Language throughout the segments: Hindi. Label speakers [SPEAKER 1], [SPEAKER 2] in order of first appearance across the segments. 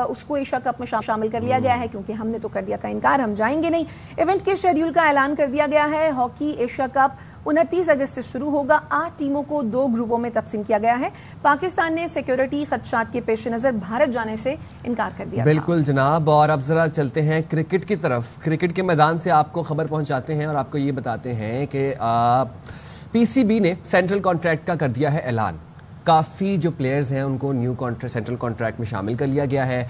[SPEAKER 1] उसको एशिया कप में शामिल कर लिया गया है, क्योंकि हमने तो कर दिया था इनकार, हम जाएंगे नहीं। इवेंट के शेड्यूल का ऐलान कर दिया गया है। हॉकी एशिया कप 29 अगस्त से शुरू होगा। 8 टीमों को 2 ग्रुपों में तकसीम किया गया है। पाकिस्तान ने सिक्योरिटी खदशात के पेश नजर भारत जाने से इनकार कर दिया।
[SPEAKER 2] बिल्कुल जनाब, और अब जरा चलते हैं क्रिकेट की तरफ। क्रिकेट के मैदान से आपको खबर पहुंचाते हैं और आपको ये बताते हैं कि पीसीबी ने सेंट्रल कॉन्ट्रैक्ट का कर दिया है ऐलान। काफ़ी जो प्लेयर्स हैं उनको न्यू सेंट्रल कॉन्ट्रैक्ट में शामिल कर लिया गया है।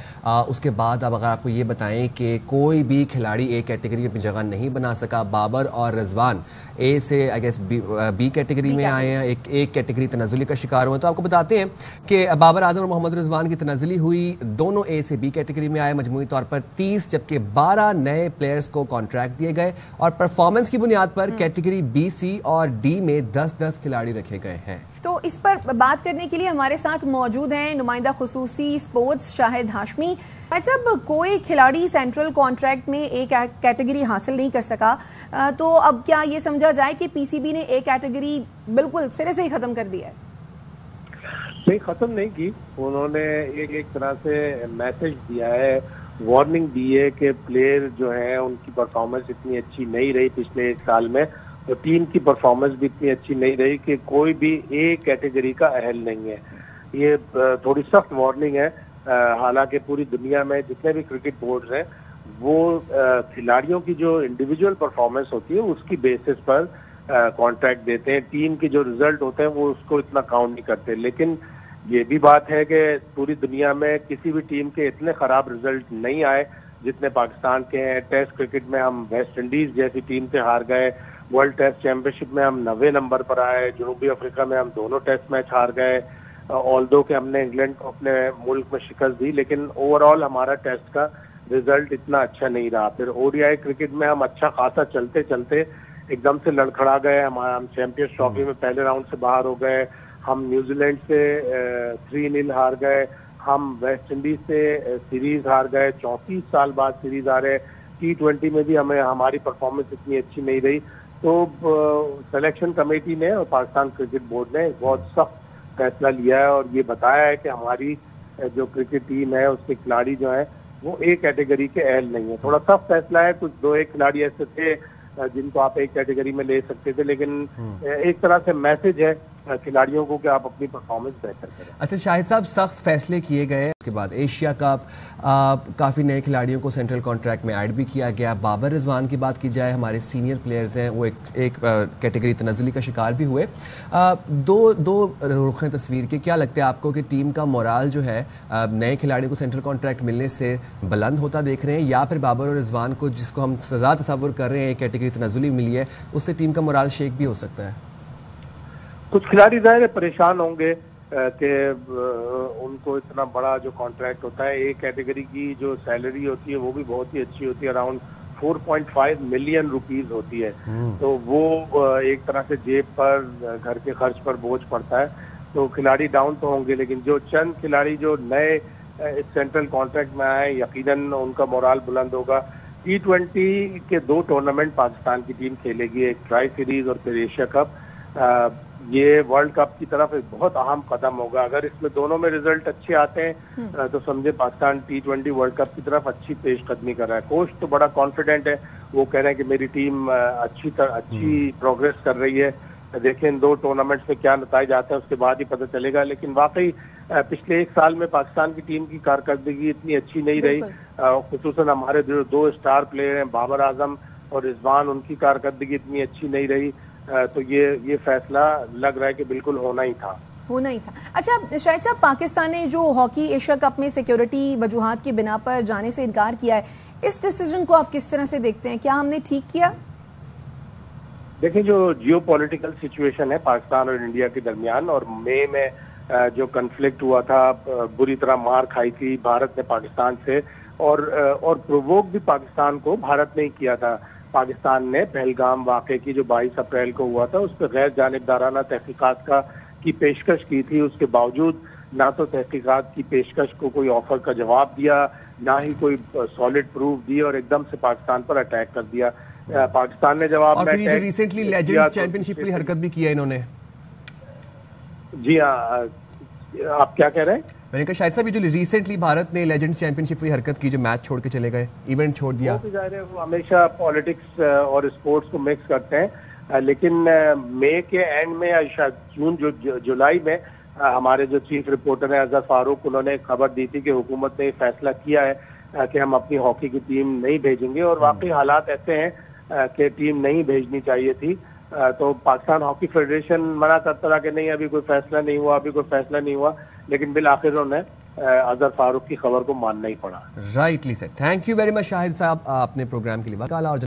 [SPEAKER 2] उसके बाद अब अगर आपको ये बताएं कि कोई भी खिलाड़ी ए कैटेगरी में अपनी जगह नहीं बना सका। बाबर और रिजवान ए से आई गेस बी कैटेगरी में आए हैं, एक कैटेगरी तनज़ुली का शिकार हुए। तो आपको बताते हैं कि बाबर आजम और मोहम्मद रिजवान की तनज़ुली हुई, दोनों ए से बी कैटेगरी में आए। मजमूई तौर पर 30 जबकि 12 नए प्लेयर्स को कॉन्ट्रैक्ट दिए गए और परफॉर्मेंस की बुनियाद पर कैटेगरी बी, सी और डी में 10-10 खिलाड़ी रखे गए हैं।
[SPEAKER 1] तो इस पर बात करने के लिए हमारे साथ मौजूद हैं नुमाइंदा खुसूसी स्पोर्ट्स शाहिद हाशमी। जब कोई खिलाड़ी सेंट्रल कॉन्ट्रैक्ट में एक कैटेगरी हासिल नहीं कर सका, तो अब क्या ये समझा जाए कि पीसीबी ने एक कैटेगरी बिल्कुल सिरे से ही खत्म कर दी है?
[SPEAKER 3] नहीं, खत्म नहीं की। उन्होंने एक तरह से मैसेज दिया है, वार्निंग दी है कि प्लेयर जो है उनकी परफॉर्मेंस इतनी अच्छी नहीं रही पिछले 1 साल में, तो टीम की परफॉर्मेंस भी इतनी अच्छी नहीं रही कि कोई भी ए कैटेगरी का अहल नहीं है। ये थोड़ी सख्त वार्निंग है। हालांकि पूरी दुनिया में जितने भी क्रिकेट बोर्ड्स हैं वो खिलाड़ियों की जो इंडिविजुअल परफॉर्मेंस होती है उसकी बेसिस पर कॉन्ट्रैक्ट देते हैं। टीम के जो रिजल्ट होते हैं वो उसको इतना काउंट नहीं करते। लेकिन ये भी बात है कि पूरी दुनिया में किसी भी टीम के इतने खराब रिजल्ट नहीं आए जितने पाकिस्तान के हैं। टेस्ट क्रिकेट में हम वेस्ट इंडीज जैसी टीम से हार गए, वर्ल्ड टेस्ट चैंपियनशिप में हम 90 नंबर पर आए, जनूबी अफ्रीका में हम दोनों टेस्ट मैच हार गए। ऑल्दो के हमने इंग्लैंड को अपने मुल्क में शिकस्त दी, लेकिन ओवरऑल हमारा टेस्ट का रिजल्ट इतना अच्छा नहीं रहा। फिर ओडीआई क्रिकेट में हम अच्छा खासा चलते चलते एकदम से लड़खड़ा गए। हम चैंपियंस ट्रॉफी में पहले राउंड से बाहर हो गए। हम न्यूजीलैंड से 3-0 हार गए। हम वेस्ट इंडीज से सीरीज हार गए, 34 साल बाद सीरीज हारे। T20 में भी हमें हमारी परफॉर्मेंस इतनी अच्छी नहीं रही। तो सिलेक्शन कमेटी ने और पाकिस्तान क्रिकेट बोर्ड ने बहुत सख्त फैसला लिया है और ये बताया है कि हमारी जो क्रिकेट टीम है उसके खिलाड़ी जो है वो एक कैटेगरी के अहल नहीं है। थोड़ा सख्त फैसला है। कुछ 2-1 खिलाड़ी ऐसे थे जिनको आप एक कैटेगरी में ले सकते थे, लेकिन एक तरह से मैसेज है खिलाड़ियों को कि आप अपनी परफॉर्मेंस बेहतर करें।
[SPEAKER 2] अच्छा शाहिद साहब, सख्त फैसले किए गए। उसके बाद एशिया कप काफ़ी नए खिलाड़ियों को सेंट्रल कॉन्ट्रैक्ट में ऐड भी किया गया। बाबर रिजवान की बात की जाए, हमारे सीनियर प्लेयर्स हैं, वो एक कैटेगरी तनज़ुली का शिकार भी हुए। दो रुख हैं तस्वीर के। क्या लगता है आपको कि टीम का मोराल जो है नए खिलाड़ियों को सेंट्रल कॉन्ट्रैक्ट मिलने से बुलंद होता देख रहे हैं, या फिर बाबर और रिजवान को, जिसको हम सजा तस्वुर कर रहे हैं, एक कैटेगरी तनज़ुली मिली है, उससे टीम का मोराल शेक भी हो सकता है?
[SPEAKER 3] कुछ खिलाड़ी ज़ाहिर परेशान होंगे कि उनको इतना बड़ा जो कॉन्ट्रैक्ट होता है, एक कैटेगरी की जो सैलरी होती है वो भी बहुत ही अच्छी होती है, अराउंड 4.5 मिलियन रुपीस होती है। तो वो एक तरह से जेब पर, घर के खर्च पर बोझ पड़ता है। तो खिलाड़ी डाउन तो होंगे, लेकिन जो चंद खिलाड़ी जो नए सेंट्रल कॉन्ट्रैक्ट में आए, यकीनन उनका मोराल बुलंद होगा। T20 के 2 टूर्नामेंट पाकिस्तान की टीम खेलेगी, एक ट्राई सीरीज और फिर एशिया कप। ये वर्ल्ड कप की तरफ एक बहुत अहम कदम होगा। अगर इसमें दोनों में रिजल्ट अच्छे आते हैं तो समझे पाकिस्तान T20 वर्ल्ड कप की तरफ अच्छी पेशकदमी कर रहा है। कोच तो बड़ा कॉन्फिडेंट है, वो कह रहे हैं कि मेरी टीम अच्छी प्रोग्रेस कर रही है। देखें इन 2 टूर्नामेंट्स में क्या नतीजे आते हैं, उसके बाद ही पता चलेगा। लेकिन वाकई पिछले 1 साल में पाकिस्तान की टीम की कारकर्दगी इतनी अच्छी नहीं रही। खुसूसन हमारे जो 2 स्टार प्लेयर हैं, बाबर आजम और रिजवान, उनकी कारकर्दगी इतनी अच्छी नहीं रही। तो ये फैसला लग रहा है कि बिल्कुल होना ही था।
[SPEAKER 1] अच्छा शाहिद साहब, पाकिस्तान ने जो हॉकी एशिया कप में सिक्योरिटी वजूहात की बिना पर जाने से इनकार किया है, इस डिसीजन को आप किस तरह से देखते हैं? क्या हमने ठीक किया?
[SPEAKER 3] देखिए, जो जियोपॉलिटिकल सिचुएशन है पाकिस्तान और इंडिया के दरमियान, और मई में जो कन्फ्लिक्ट हुआ था, बुरी तरह मार खाई थी भारत ने पाकिस्तान से, और प्रोवोक भी पाकिस्तान को भारत ने ही किया था। पाकिस्तान ने पहलगाम वाक़े की जो 22 अप्रैल को हुआ था उस पर गैर जानिबदाराना तहकीकात की पेशकश की थी। उसके बावजूद ना तो तहकीकात की पेशकश को कोई ऑफर का जवाब दिया, ना ही कोई सॉलिड प्रूफ दिए, और एकदम से पाकिस्तान पर अटैक कर दिया। पाकिस्तान ने जवाब में
[SPEAKER 2] रिसेंटली लेजेंड्स चैंपियनशिप की हरकत भी किया इन्होंने।
[SPEAKER 3] जी हाँ, आप क्या कह रहे हैं?
[SPEAKER 2] मैंने कहा शायद साहब ये जो रिसेंटली भारत ने लेजेंड्स चैंपियनशिप की हरकत की, जो मैच छोड़ के चले गए, इवेंट छोड़ दिया।
[SPEAKER 3] वो जाहिर है वो हमेशा पॉलिटिक्स और स्पोर्ट्स को मिक्स करते हैं, लेकिन मई के एंड में या शायद जून जुलाई में हमारे जो चीफ रिपोर्टर हैं अजहर फारूक, उन्होंने खबर दी थी कि हुकूमत ने फैसला किया है कि हम अपनी हॉकी की टीम नहीं भेजेंगे, और वाकई हालात ऐसे हैं कि टीम नहीं भेजनी चाहिए थी। तो पाकिस्तान हॉकी फेडरेशन मना करता रहा कि नहीं अभी कोई फैसला नहीं हुआ, अभी कोई फैसला नहीं हुआ, लेकिन बिल आखिर उन्होंने अजहर फारूक की खबर को मानना ही पड़ा।
[SPEAKER 2] Rightly sir, thank you very much Shahid साहब, अपने प्रोग्राम के लिए।